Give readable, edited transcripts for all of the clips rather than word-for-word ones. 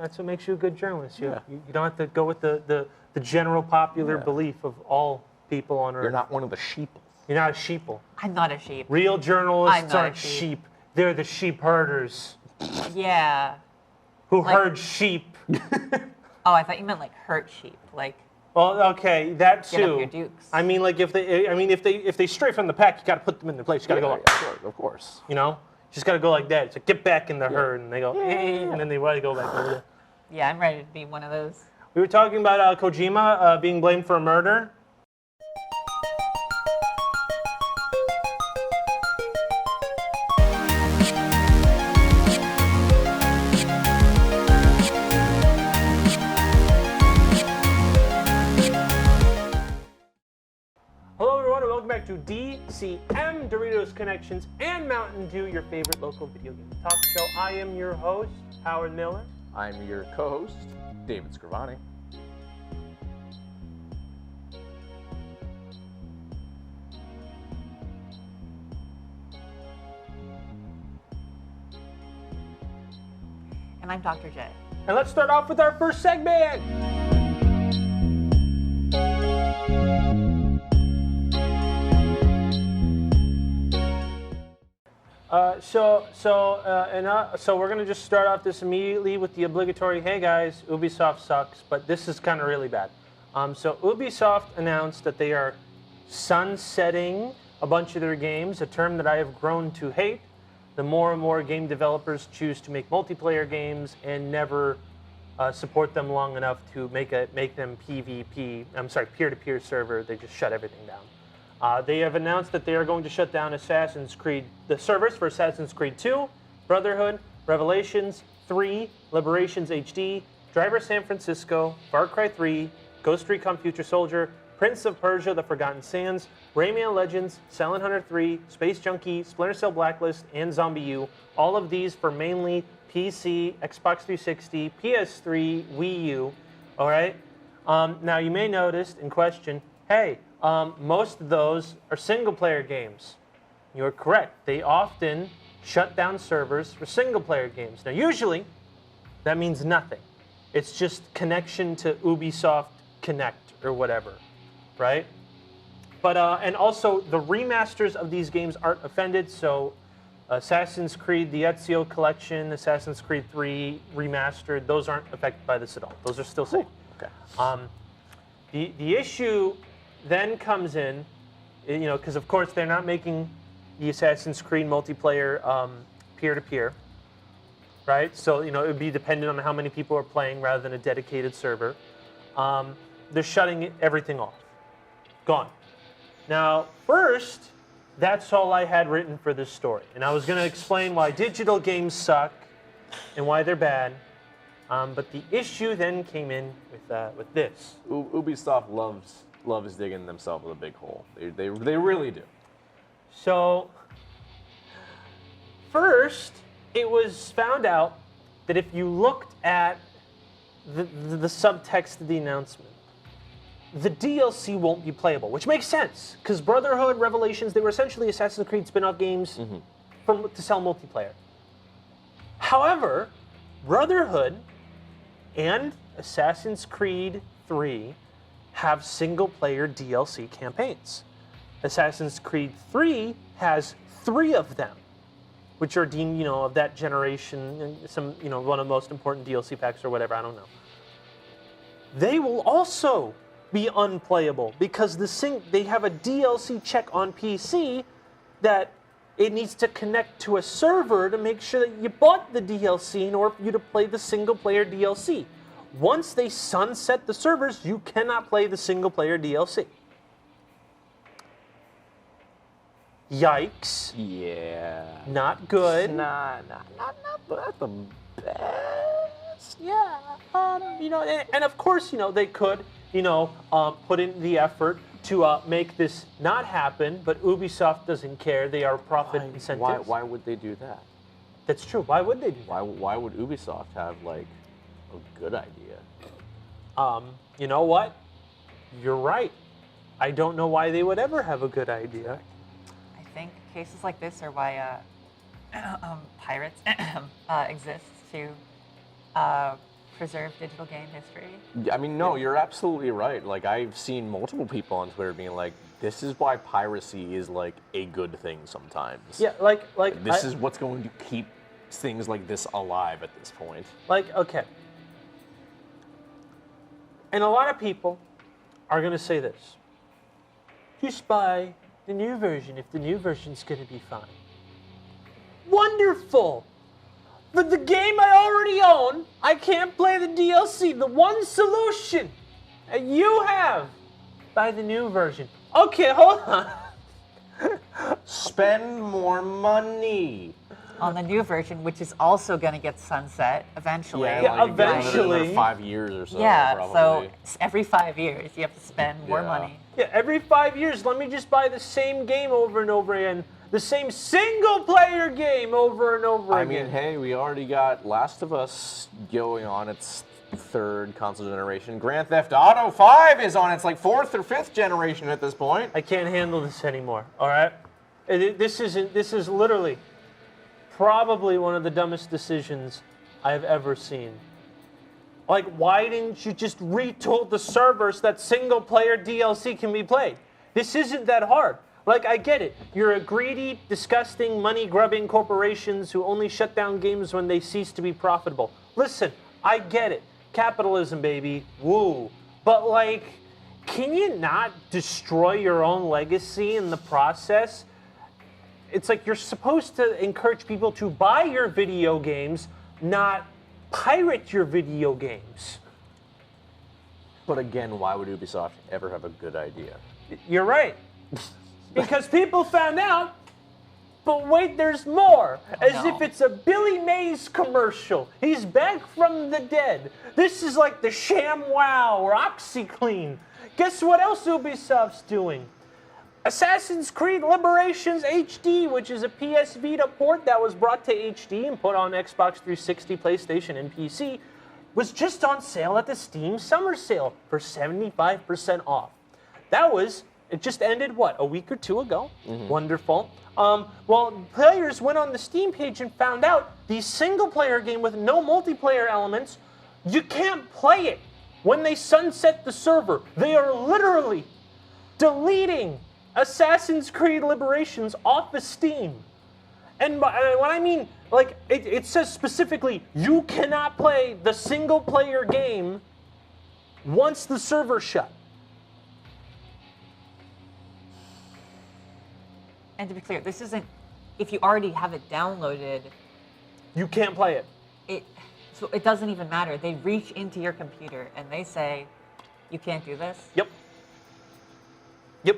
That's what makes you a good journalist. You don't have to go with the general popular belief of all people on Earth. You're not one of the sheep. You're not a sheeple. I'm not a sheep. Real journalists aren't sheep. sheep. They're the sheep herders Yeah. who herd sheep. Oh, I thought you meant like hurt sheep, like. Well, okay, that too. Get up your dukes. I mean, like if they stray from the pack, you got to put them in their place. You got to go like, sure, of course. you know, just got to go like that. It's like get back in the herd, and they go, and then they want to go back over there. Yeah, I'm ready to be one of those. We were talking about Kojima being blamed for a murder. Hello everyone and welcome back to DCM, Doritos Connections, and Mountain Dew, your favorite local video game talk show. I am your host, Howard Miller. I'm your co-host, David Scrivani. And I'm Dr. J. And let's start off with our first segment. So we're gonna just start off this immediately with the obligatory, hey guys, Ubisoft sucks, but this is kind of really bad. So Ubisoft announced that they are sunsetting a bunch of their games, a term that I have grown to hate. The more and more game developers choose to make multiplayer games and never support them long enough to make them peer-to-peer server, they just shut everything down. They have announced that they are going to shut down the servers for Assassin's Creed 2, Brotherhood, Revelations 3, Liberations HD, Driver San Francisco, Far Cry 3, Ghost Recon Future Soldier, Prince of Persia: The Forgotten Sands, Rayman Legends, Silent Hunter 3, Space Junkie, Splinter Cell Blacklist, and Zombie U. All of these for mainly PC, Xbox 360, PS3, Wii U. All right. Now you may notice and question, hey, most of those are single-player games. You're correct. They often shut down servers for single-player games. Now, usually, that means nothing. It's just connection to Ubisoft Connect or whatever, right? But and also the remasters of these games aren't offended. So, Assassin's Creed, the Ezio Collection, Assassin's Creed 3 remastered, those aren't affected by this at all. Those are still safe. Okay. The issue then comes in, you know, because of course they're not making the Assassin's Creed multiplayer peer-to-peer, right? So, you know, it would be dependent on how many people are playing rather than a dedicated server. They're shutting everything off. Gone. Now, first, that's all I had written for this story. And I was going to explain why digital games suck and why they're bad. But the issue then came in with this. Ubisoft loves digging themselves a big hole. They really do. So, first, it was found out that if you looked at the subtext of the announcement, the DLC won't be playable, which makes sense, because Brotherhood, Revelations, they were essentially Assassin's Creed spin-off games to sell multiplayer. However, Brotherhood and Assassin's Creed 3 have single-player DLC campaigns. Assassin's Creed 3 has 3 of them, which are deemed, you know, of that generation, some, you know, one of the most important DLC packs or whatever, I don't know. They will also be unplayable because they have a DLC check on PC that it needs to connect to a server to make sure that you bought the DLC in order for you to play the single-player DLC. Once they sunset the servers, you cannot play the single-player DLC. Yikes. Yeah. Not good. Not the best. Yeah. You know, and of course, you know, they could, you know, put in the effort to make this not happen, but Ubisoft doesn't care. They are profit incentives. Why would they do that? That's true. Why would they do that? Why would Ubisoft have, like, a good idea? You know what? You're right. I don't know why they would ever have a good idea. I think cases like this are why pirates exist to preserve digital game history. I mean, no, you're absolutely right. Like, I've seen multiple people on Twitter being like, this is why piracy is, like, a good thing sometimes. Yeah, This is what's going to keep things like this alive at this point. Okay. And a lot of people are going to say this. Just buy the new version if the new version's going to be fine. Wonderful! But the game I already own, I can't play the DLC. The one solution that you have, buy the new version. Okay, hold on. Spend more money. On the new version, which is also going to get sunset eventually. Yeah, like, eventually. Another 5 years or so. Yeah, probably. so every 5 years you have to spend more Yeah. money. Yeah, every 5 years, let me just buy the same game over and over again. The same single-player game over and over I again. mean, hey, we already got Last of Us going on its third console generation. Grand Theft Auto 5 is on its like fourth or fifth generation at this point. I can't handle this anymore, all right? This is literally probably one of the dumbest decisions I've ever seen. Like, why didn't you just retool the servers that single-player DLC can be played? This isn't that hard. Like, I get it. You're a greedy, disgusting, money-grubbing corporations who only shut down games when they cease to be profitable. Listen, I get it. Capitalism, baby. Woo. But, like, can you not destroy your own legacy in the process? It's like you're supposed to encourage people to buy your video games, not pirate your video games. But again, why would Ubisoft ever have a good idea? You're right. Because people found out, but wait, there's more. As no. if it's a Billy Mays commercial. He's back from the dead. This is like the ShamWow or OxyClean. Guess what else Ubisoft's doing? Assassin's Creed Liberations HD, which is a PS Vita port that was brought to HD and put on Xbox 360, PlayStation, and PC, was just on sale at the Steam Summer Sale for 75% off. It just ended, what, a week or two ago? Mm-hmm. Wonderful. Well, players went on the Steam page and found out the single-player game with no multiplayer elements, you can't play it. When they sunset the server, they are literally deleting Assassin's Creed Liberations off of Steam. And when I mean, like, it says specifically, you cannot play the single-player game once the server's shut. And to be clear, this isn't, if you already have it downloaded, You can't play it. So it doesn't even matter. They reach into your computer and they say, you can't do this? Yep.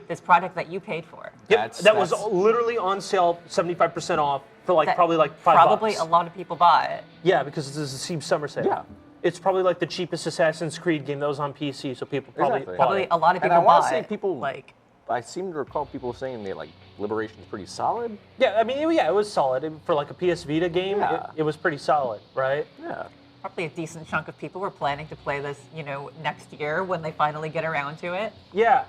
This product that you paid for. Yep. That was literally on sale, 75% off for That probably $5. Probably a lot of people buy it. Yeah, because this is a Steam Summer Sale. Yeah. It's probably like the cheapest Assassin's Creed game that was on PC, so people probably Exactly. bought Probably it. a lot of And people I want buy to say it. people, like, I seem to recall people saying they like Liberation's pretty solid. Yeah, I mean, it was solid. For like a PS Vita game, Yeah. it was pretty solid, right? Yeah. probably a decent chunk of people were planning to play this, next year when they finally get around to it. Yeah,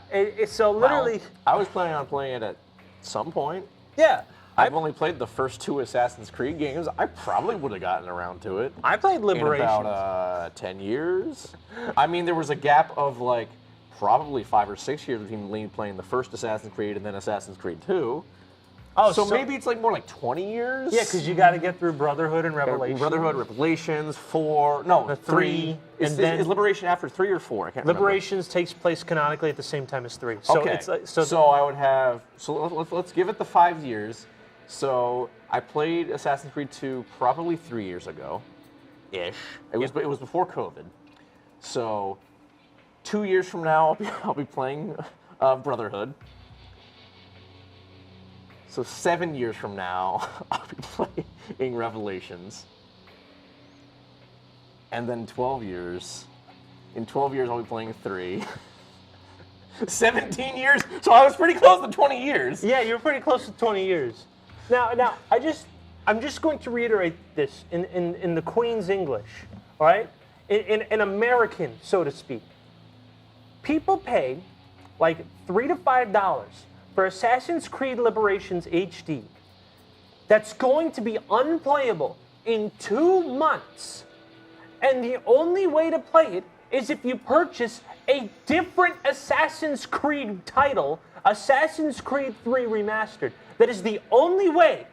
so literally, I was planning on playing it at some point. yeah. I've only played the first two Assassin's Creed games. I probably would have gotten around to it. I played Liberation. In about 10 years. I mean, there was a gap of like probably 5 or 6 years between me playing the first Assassin's Creed and then Assassin's Creed 2. Oh, so maybe it's like more like 20 years? Yeah, because you got to get through Brotherhood and Revelation. Brotherhood, Revelations, 4, no, 3. And then is Liberation after 3 or 4? I can't remember. Liberations takes place canonically at the same time as 3. So Okay, it's like, so I would have, so let's give it the 5 years. So I played Assassin's Creed 2 probably 3 years ago, ish. It was before COVID. So 2 years from now, I'll be playing Brotherhood. So 7 years from now, I'll be playing Revelations. And then 12 years. In 12 years, I'll be playing 3. 17 years. So I was pretty close to 20 years. yeah, you're pretty close to 20 years. Now, I'm just going to reiterate this in the Queen's English, all right? In American, so to speak. People pay like $3 to $5 for Assassin's Creed Liberations HD. That's going to be unplayable in 2 months. And the only way to play it is if you purchase a different Assassin's Creed title, Assassin's Creed 3 Remastered. That is the only way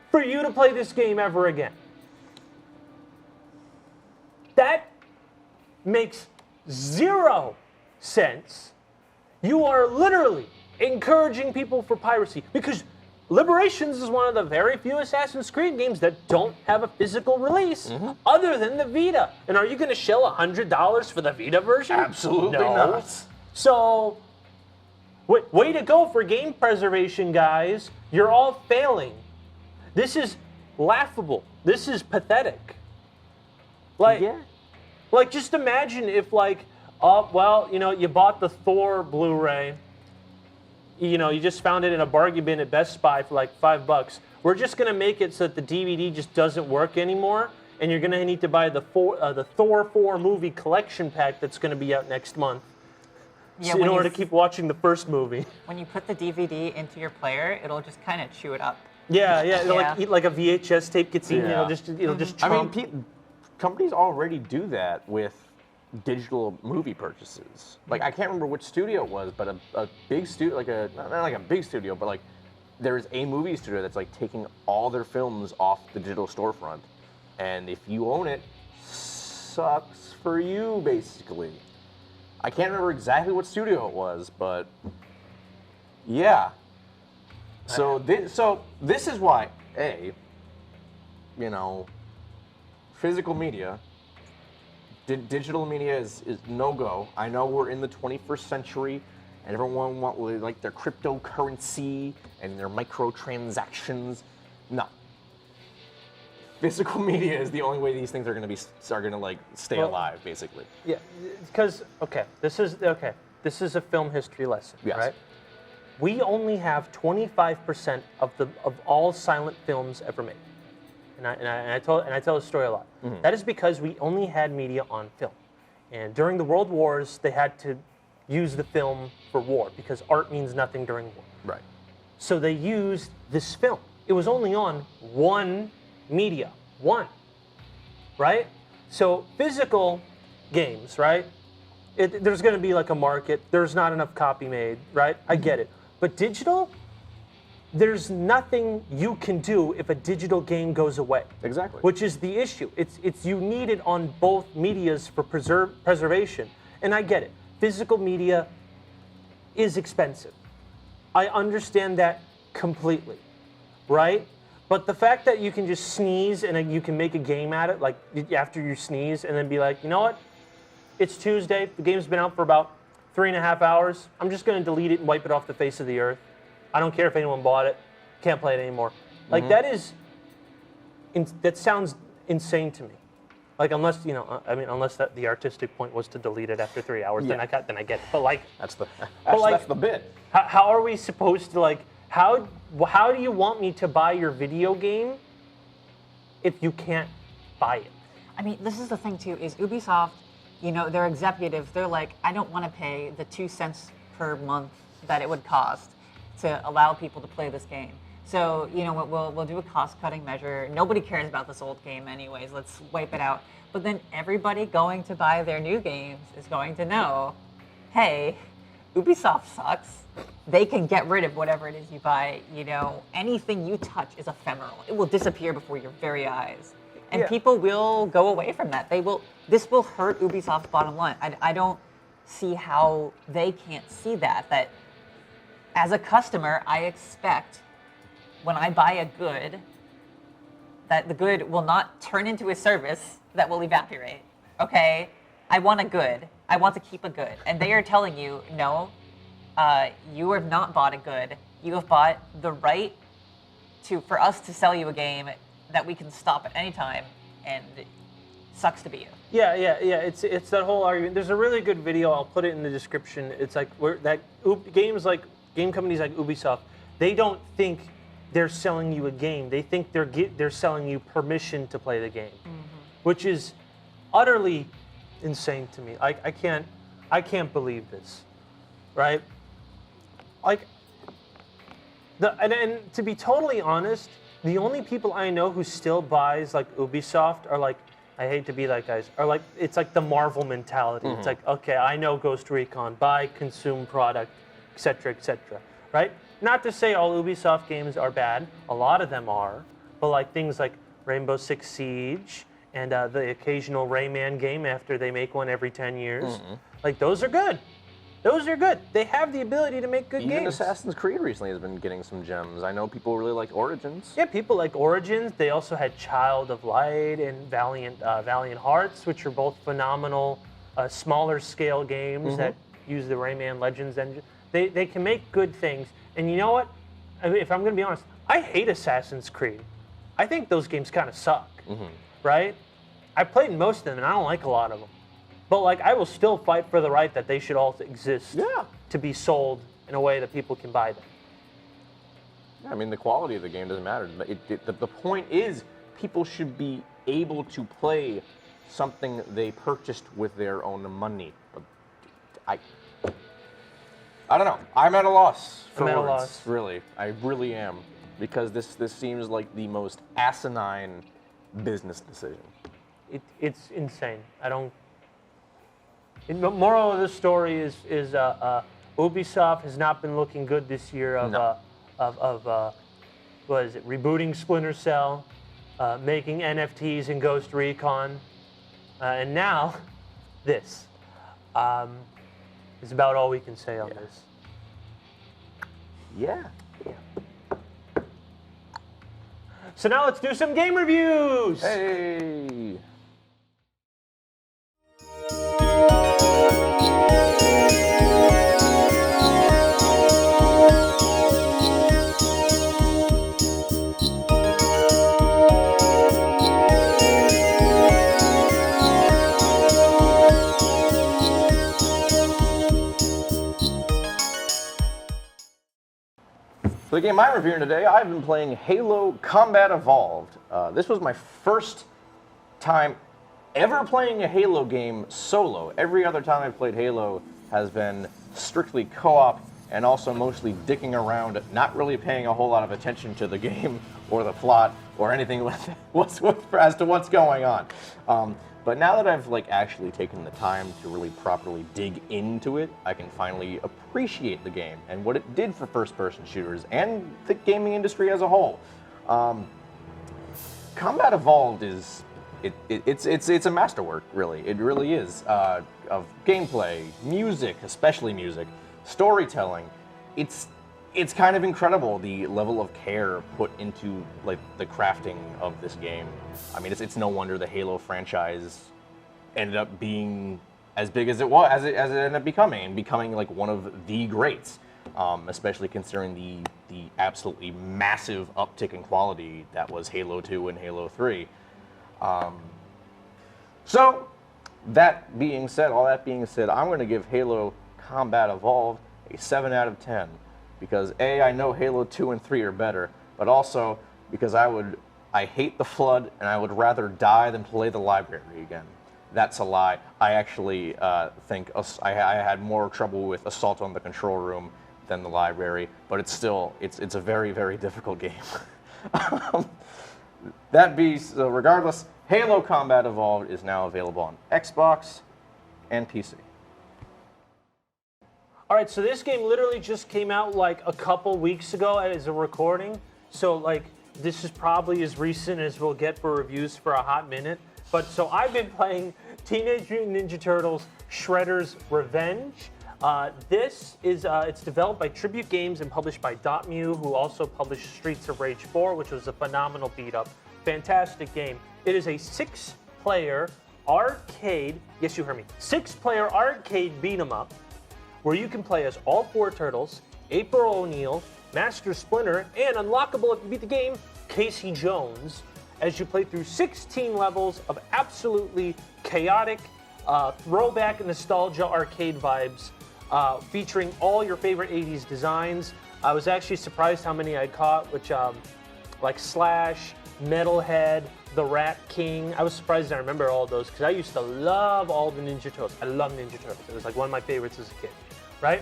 for you to play this game ever again. That makes zero sense. You are literally encouraging people for piracy because Liberations is one of the very few Assassin's Creed games that don't have a physical release other than the Vita. And are you going to shell $100 for the Vita version? Absolutely No. not. So, way to go for game preservation, guys. You're all failing. This is laughable. This is pathetic. Like, like just imagine if you bought the Thor Blu-ray. You just found it in a bargain bin at Best Buy for like $5. We're just gonna make it so that the DVD just doesn't work anymore, and you're gonna need to buy the Thor 4 movie collection pack that's gonna be out next month. Yeah, In order to keep watching the first movie. When you put the DVD into your player, it'll just kind of chew it up. Yeah, it'll Yeah. eat like a VHS tape gets eaten. Yeah. It'll just I trump. mean, companies already do that with digital movie purchases. Like, I can't remember which studio it was, but a big studio, not like a big studio, but like there's a movie studio that's like taking all their films off the digital storefront. And if you own it, sucks for you, basically. I can't remember exactly what studio it was, but yeah. So this is why, physical media, digital media is no-go. I know we're in the 21st century, and everyone wants their cryptocurrency and their microtransactions. No. Physical media is the only way these things are going to stay alive, basically. Yeah, because this is a film history lesson, Yes. right? We only have 25% of all silent films ever made, and I tell the story a lot. That is because we only had media on film, and during the World Wars they had to use the film for war because art means nothing during war. Right. So they used this film. It was only on one media, right? So physical games, right? There's going to be like a market. There's not enough copy made, right? I get it. But digital, there's nothing you can do if a digital game goes away. Exactly. Which is the issue. It's you need it on both medias for preservation. And I get it. Physical media is expensive. I understand that completely, right? But the fact that you can just sneeze and then you can make a game at it, like after you sneeze, and then be like, you know what? It's Tuesday. The game's been out for about 3.5 hours. I'm just going to delete it and wipe it off the face of the earth. I don't care if anyone bought it. Can't play it anymore. Like that sounds insane to me. Like unless that the artistic point was to delete it after 3 hours, then I get it. But like That's the bit. how are we supposed to how do you want me to buy your video game if you can't buy it? I mean, this is the thing too, is Ubisoft, their executives, they're like, I don't want to pay the 2 cents per month that it would cost to allow people to play this game. So, we'll do a cost-cutting measure. Nobody cares about this old game anyways. Let's wipe it out. But then everybody going to buy their new games is going to know, hey, Ubisoft sucks. They can get rid of whatever it is you buy. Anything you touch is ephemeral. It will disappear before your very eyes. And people will go away from that. This will hurt Ubisoft's bottom line. I don't see how they can't see that as a customer, I expect when I buy a good, that the good will not turn into a service that will evaporate, okay? I want a good. I want to keep a good. And they are telling you, no, you have not bought a good. You have bought the right for us to sell you a game that we can stop at any time, and it sucks to be you. Yeah. It's that whole argument. There's a really good video. I'll put it in the description. It's like game companies like Ubisoft, they don't think they're selling you a game. They think they're selling you permission to play the game, which is utterly insane to me. I can't believe this, right? And to be totally honest, the only people I know who still buys like Ubisoft are like I hate to be that guys. Or like it's like the Marvel mentality. It's like, okay, I know Ghost Recon, buy, consume product, etc., etc. Right? Not to say all Ubisoft games are bad. A lot of them are, but like things like Rainbow Six Siege and the occasional Rayman game after they make one every 10 years, like those are good. Those are good. They have the ability to make good Even games. Assassin's Creed recently has been getting some gems. I know people really like Origins. Yeah, people like Origins. They also had Child of Light and Valiant Hearts, which are both phenomenal, smaller scale games that use the Rayman Legends engine. They can make good things. And you know what? I mean, if I'm going to be honest, I hate Assassin's Creed. I think those games kind of suck, right? I played most of them, and I don't like a lot of them. But like, I will still fight for the right that they should all exist to be sold in a way that people can buy them. I mean, the quality of the game doesn't matter. The point is, people should be able to play something they purchased with their own money. I don't know. I'm at a loss for I'm at a words, loss. really. I really am. Because this seems like the most asinine business decision. It's insane. I don't. The moral of the story is Ubisoft has not been looking good this year what is it? Rebooting Splinter Cell, making NFTs in Ghost Recon, and now this is about all we can say on this. Yeah. So now let's do some game reviews. Hey. For the game I'm reviewing today, I've been playing Halo Combat Evolved. This was my first time ever playing a Halo game solo. Every other time I've played Halo has been strictly co-op and also mostly dicking around, not really paying a whole lot of attention to the game or the plot or anything as to what's going on. But now that I've actually taken the time to really properly dig into it, I can finally appreciate the game and what it did for first-person shooters and the gaming industry as a whole. Combat Evolved is it's a masterwork, really. It really is of gameplay, music, especially music, storytelling. It's kind of incredible the level of care put into the crafting of this game. I mean, it's no wonder the Halo franchise ended up being as big as it was, as it ended up becoming one of the greats. Especially considering the absolutely massive uptick in quality that was Halo 2 and Halo 3. So, that being said, I'm going to give Halo Combat Evolved a 7 out of 10. Because A, I know Halo 2 and 3 are better, but also because I hate the Flood and I would rather die than play the library again. That's a lie. I actually think I had more trouble with Assault on the Control Room than the library, but it's a very, very difficult game. Regardless, Halo Combat Evolved is now available on Xbox and PC. All right, so this game literally just came out a couple weeks ago as a recording. So this is probably as recent as we'll get for reviews for a hot minute. But so I've been playing Teenage Mutant Ninja Turtles Shredder's Revenge. This is it's developed by Tribute Games and published by Dotemu, who also published Streets of Rage 4, which was a phenomenal beat-up. Fantastic game. It is a 6-player arcade, yes you heard me, 6-player arcade beat-em-up where you can play as all 4 turtles, April O'Neil, Master Splinter, and unlockable if you beat the game, Casey Jones, as you play through 16 levels of absolutely chaotic, throwback nostalgia arcade vibes, featuring all your favorite 80s designs. I was actually surprised how many I caught, which like Slash, Metalhead, the Rat King. I was surprised I remember all those because I used to love all the Ninja Turtles. I love Ninja Turtles. It was one of my favorites as a kid, right?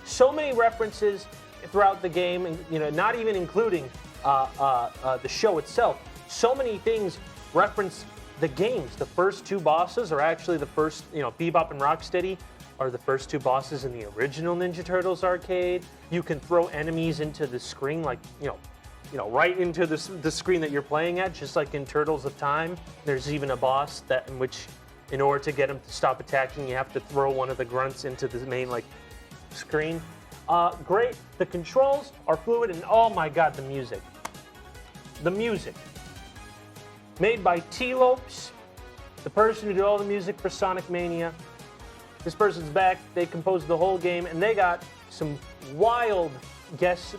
So many references throughout the game, and not even including the show itself. So many things reference the games, the first two bosses are actually the first, Bebop and Rocksteady are the first two bosses in the original Ninja Turtles arcade. You can throw enemies into the screen like, right into the screen that you're playing at, just like in Turtles of Time. There's even a boss in which, in order to get him to stop attacking, you have to throw one of the grunts into the main screen. Great. The controls are fluid, and oh my god, the music. The music. Made by T-Lopes, the person who did all the music for Sonic Mania. This person's back. They composed the whole game, and they got some wild guest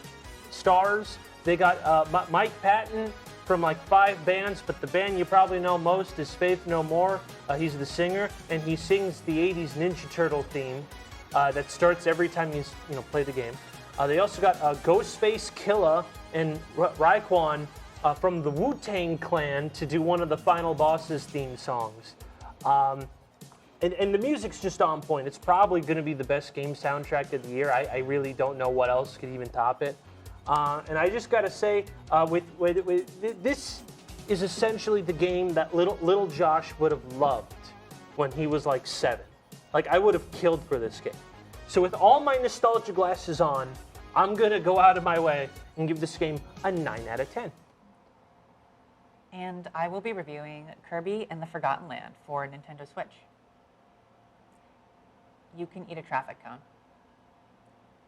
stars. They got Mike Patton from 5 bands, but the band you probably know most is Faith No More. He's the singer, and he sings the 80s Ninja Turtle theme that starts every time you play the game. They also got Ghostface Killah and Raekwon from the Wu-Tang Clan to do one of the final boss's theme songs. And the music's just on point. It's probably going to be the best game soundtrack of the year. I really don't know what else could even top it. And I just got to say, this is essentially the game that little Josh would have loved when he was 7. I would have killed for this game. So with all my nostalgia glasses on, I'm going to go out of my way and give this game a 9 out of 10. And I will be reviewing Kirby and the Forgotten Land for Nintendo Switch. You can eat a traffic cone.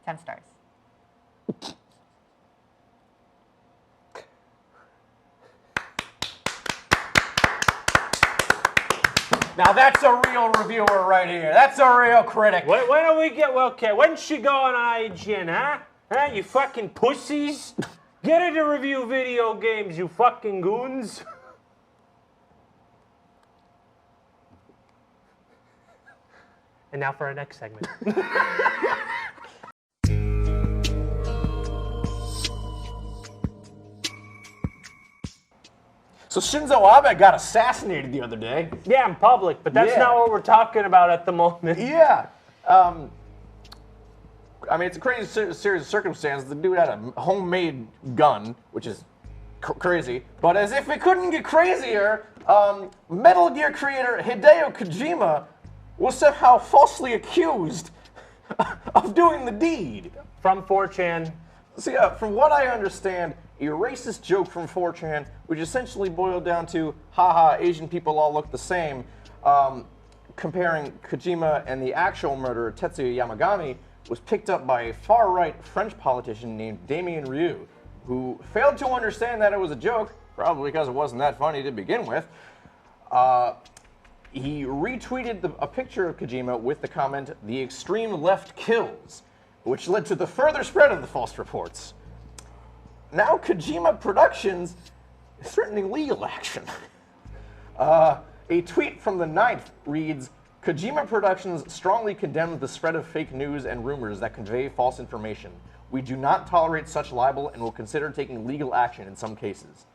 10 stars. Now that's a real reviewer right here. That's a real critic. Why don't we get, okay, why don't you go on IGN, huh? Huh, you fucking pussies? Get her to review video games, you fucking goons. And now for our next segment. So Shinzo Abe got assassinated the other day. Yeah, in public, but that's not what we're talking about at the moment. Yeah. It's a crazy series of circumstances. The dude had a homemade gun, which is crazy. But as if it couldn't get crazier, Metal Gear creator Hideo Kojima was somehow falsely accused of doing the deed. From 4chan. See, from what I understand, a racist joke from 4chan, which essentially boiled down to, haha, Asian people all look the same, comparing Kojima and the actual murderer, Tetsuya Yamagami, was picked up by a far-right French politician named Damien Rieu, who failed to understand that it was a joke, probably because it wasn't that funny to begin with. He retweeted a picture of Kojima with the comment, "The extreme left kills," which led to the further spread of the false reports. Now Kojima Productions is threatening legal action. A tweet from the 9th reads, "Kojima Productions strongly condemns the spread of fake news and rumors that convey false information. We do not tolerate such libel and will consider taking legal action in some cases."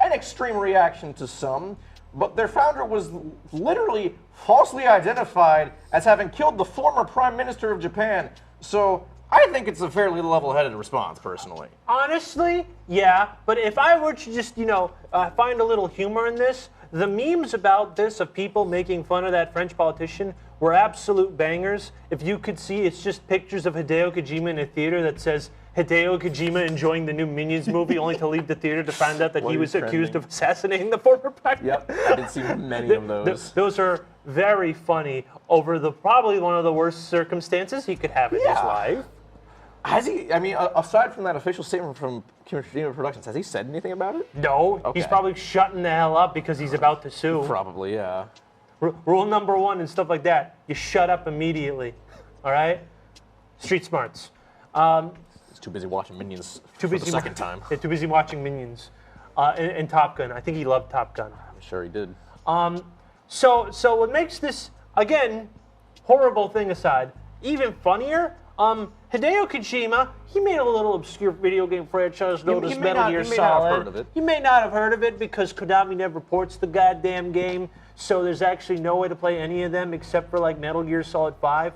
An extreme reaction to some, but their founder was literally falsely identified as having killed the former Prime Minister of Japan. So I think it's a fairly level-headed response, personally. Honestly, yeah. But if I were to just, find a little humor in this, the memes about this of people making fun of that French politician were absolute bangers. If you could see, it's just pictures of Hideo Kojima in a theater that says, Hideo Kojima enjoying the new Minions movie, only to leave the theater to find out that he was accused of assassinating the former prime minister. Yep, I did see many of those. Those are very funny over probably one of the worst circumstances he could have in his life. Has he, aside from that official statement from Kojima Productions, has he said anything about it? No, he's probably shutting the hell up because he's about to sue. Probably, yeah. Rule number 1 and stuff like that, you shut up immediately, all right? Street smarts. He's too busy watching Minions for the second time. Yeah, too busy watching Minions and Top Gun. I think he loved Top Gun. I'm sure he did. So what makes this, again, horrible thing aside, even funnier, Hideo Kojima, he made a little obscure video game franchise known as Metal Gear Solid. You may not have heard of it. You may not have heard of it because Konami never ports the goddamn game, so there's actually no way to play any of them except for Metal Gear Solid 5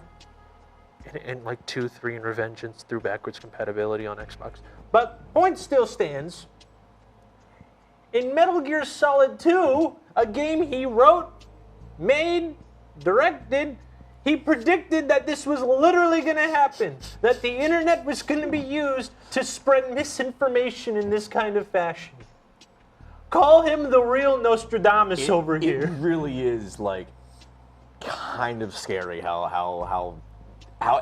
and 2, 3, and Revengeance through backwards compatibility on Xbox. But point still stands. in Metal Gear Solid 2, a game he wrote, made, directed, he predicted that this was literally going to happen, that the internet was going to be used to spread misinformation in this kind of fashion. Call him the real Nostradamus over here. It really is like kind of scary how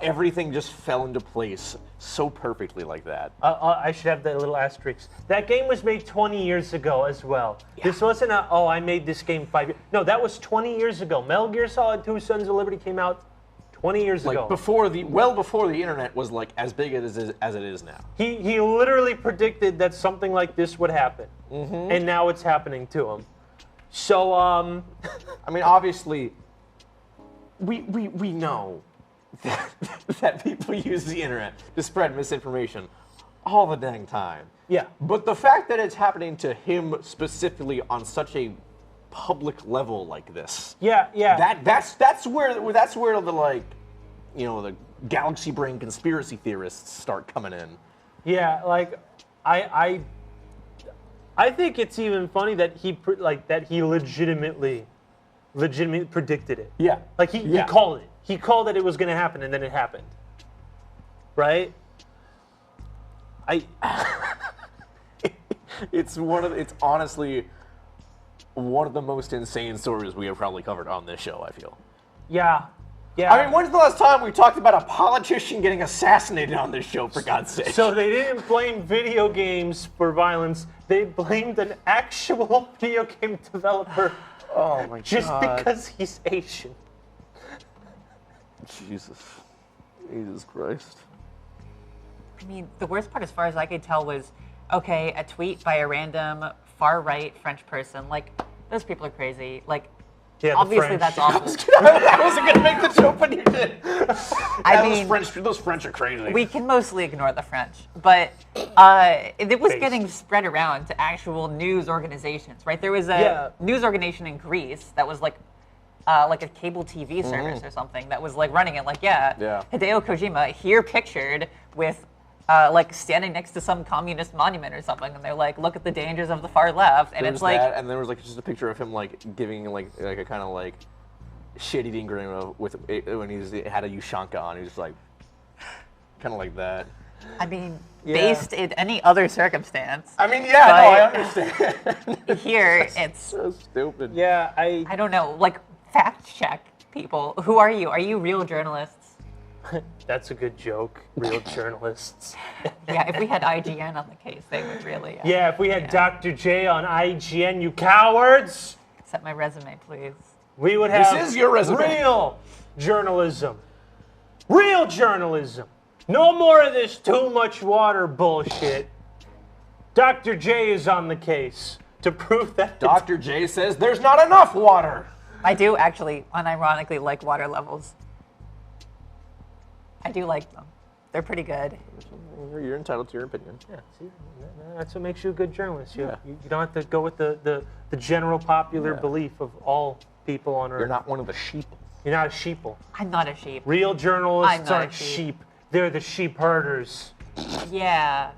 everything just fell into place so perfectly like that. I should have that little asterisk. That game was made 20 years ago as well. Yeah. This wasn't I made this game 5 years. No, that was 20 years ago. Metal Gear Solid 2 Sons of Liberty came out 20 years ago. Before the internet was like as big as it is now. He literally predicted that something like this would happen. Mm-hmm. And now it's happening to him. So I mean, obviously we know that people use the internet to spread misinformation all the dang time. Yeah. But the fact that it's happening to him specifically on such a public level like this. Yeah. That's where the like, the galaxy brain conspiracy theorists start coming in. Yeah, like I think it's even funny that he legitimately predicted it. Yeah. Like he called it. He called that it was going to happen, and then it happened. Right? It's honestly one of the most insane stories we have probably covered on this show, I feel. Yeah. I mean, when's the last time we talked about a politician getting assassinated on this show, for God's sake? So they didn't blame video games for violence. They blamed an actual video game developer. Oh my God. Just because he's Asian. Jesus Christ. I mean, the worst part, as far as I could tell, was, okay, a tweet by a random far-right French person. Like, those people are crazy. Like, yeah, obviously that's awful. I wasn't gonna make the joke, but you did. Those French are crazy. We can mostly ignore the French, but it was getting spread around to actual news organizations, right? There was a news organization in Greece that was like a cable TV service or something that was like running it. Like, Hideo Kojima here pictured with like standing next to some communist monument or something, and they're like, look at the dangers of the far left, and it's like, and there was like just a picture of him like giving like a kind of like shit-eating grin with when he had a Ushanka on. He was just like kind of like that. I mean, based in any other circumstance. I mean, I understand. Here, it's so stupid. Yeah, I don't know. Like, fact check people. Who are you? Are you real journalists? That's a good joke. Real journalists. Yeah, if we had IGN on the case, they would really. Yeah, if we had Dr. J on IGN, you cowards. Accept my resume, please. We would have This is your resume. Real journalism. Real journalism. No more of this too much water bullshit. Dr. J is on the case to prove that. Dr. J says there's not enough water. I do actually, unironically, like water levels. I do like them. They're pretty good. You're entitled to your opinion. Yeah, see, that's what makes you a good journalist. You don't have to go with the general popular belief of all people on Earth. You're not one of the sheep. You're not a sheeple. I'm not a sheep. Real journalists not aren't a sheep. They're the sheep herders Yeah.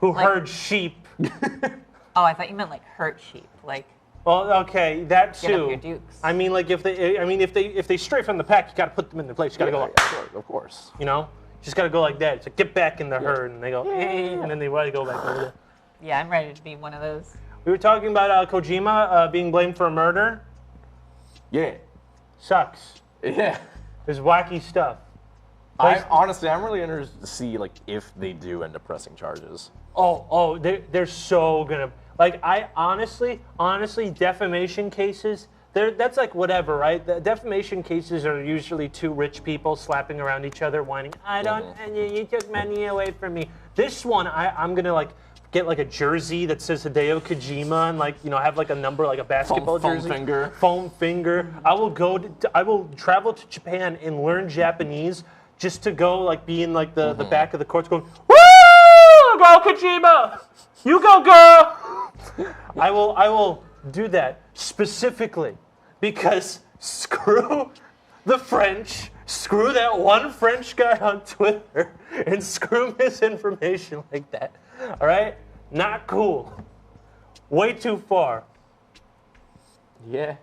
who herd sheep. Oh, I thought you meant like hurt sheep, like. Well, okay, that too. Get up your dukes. I mean, like if they stray from the pack, you got to put them in their place. You got to go like, of course. you know, just got to go like that. It's like get back in the herd, and they go, hey, and then they want to go back over there. Yeah, I'm ready to be one of those. We were talking about Kojima being blamed for a murder. Yeah. Sucks. Yeah. There's wacky stuff. Honestly, I'm really interested to see like if they do end up pressing charges. Oh, they're so gonna I honestly, defamation cases. That's like whatever, right? The defamation cases are usually two rich people slapping around each other, whining. You took money away from me. This one, I'm gonna like get like a jersey that says Hideo Kojima and like have like a number, like a basketball jersey. Foam finger. I will travel to Japan and learn Japanese just to go like be in like the back of the courts going, woo! Go Kojima! You go, girl! I will do that specifically because screw the French, screw that one French guy on Twitter, and screw misinformation like that. All right? Not cool. way too far. Yeah.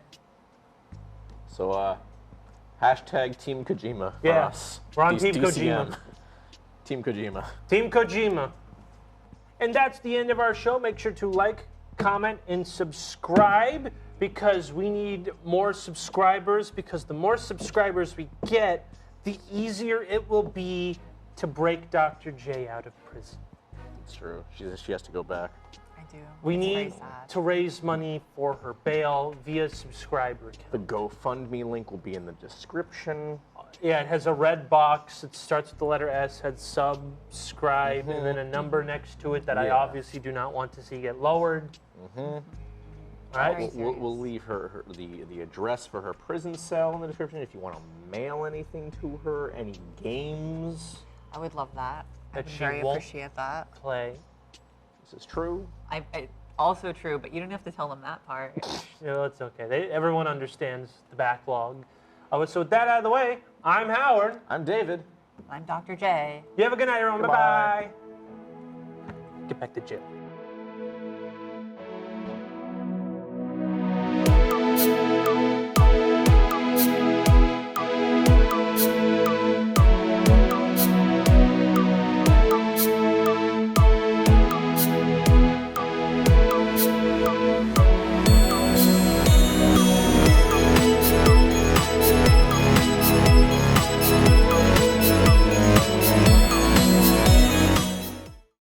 So, hashtag Team Kojima for Yeah, us. we're on D- Team DCM. Kojima. Team Kojima. Team Kojima. And that's the end of our show. Make sure to like, comment, and subscribe because we need more subscribers, because the more subscribers we get, the easier it will be to break Dr. J out of prison. It's true. She has to go back. I do. We It's very need sad. to raise money for her bail via subscriber count. The GoFundMe link will be in the description. Yeah, it has a red box. It starts with the letter S, has subscribe, and then a number next to it that I Yeah. obviously do not want to see get lowered. All right. Very We'll leave her the address for her prison cell in the description if you want to mail anything to her, any games. I would love that. I That would she very won't- appreciate that. Play. This is true. I also true, but you don't have to tell them that part. No, it's okay. Everyone understands the backlog. So with that out of the way, I'm Howard. I'm David. I'm Dr. J. You have a good night, everyone. Goodbye. Bye-bye. Get back to jail.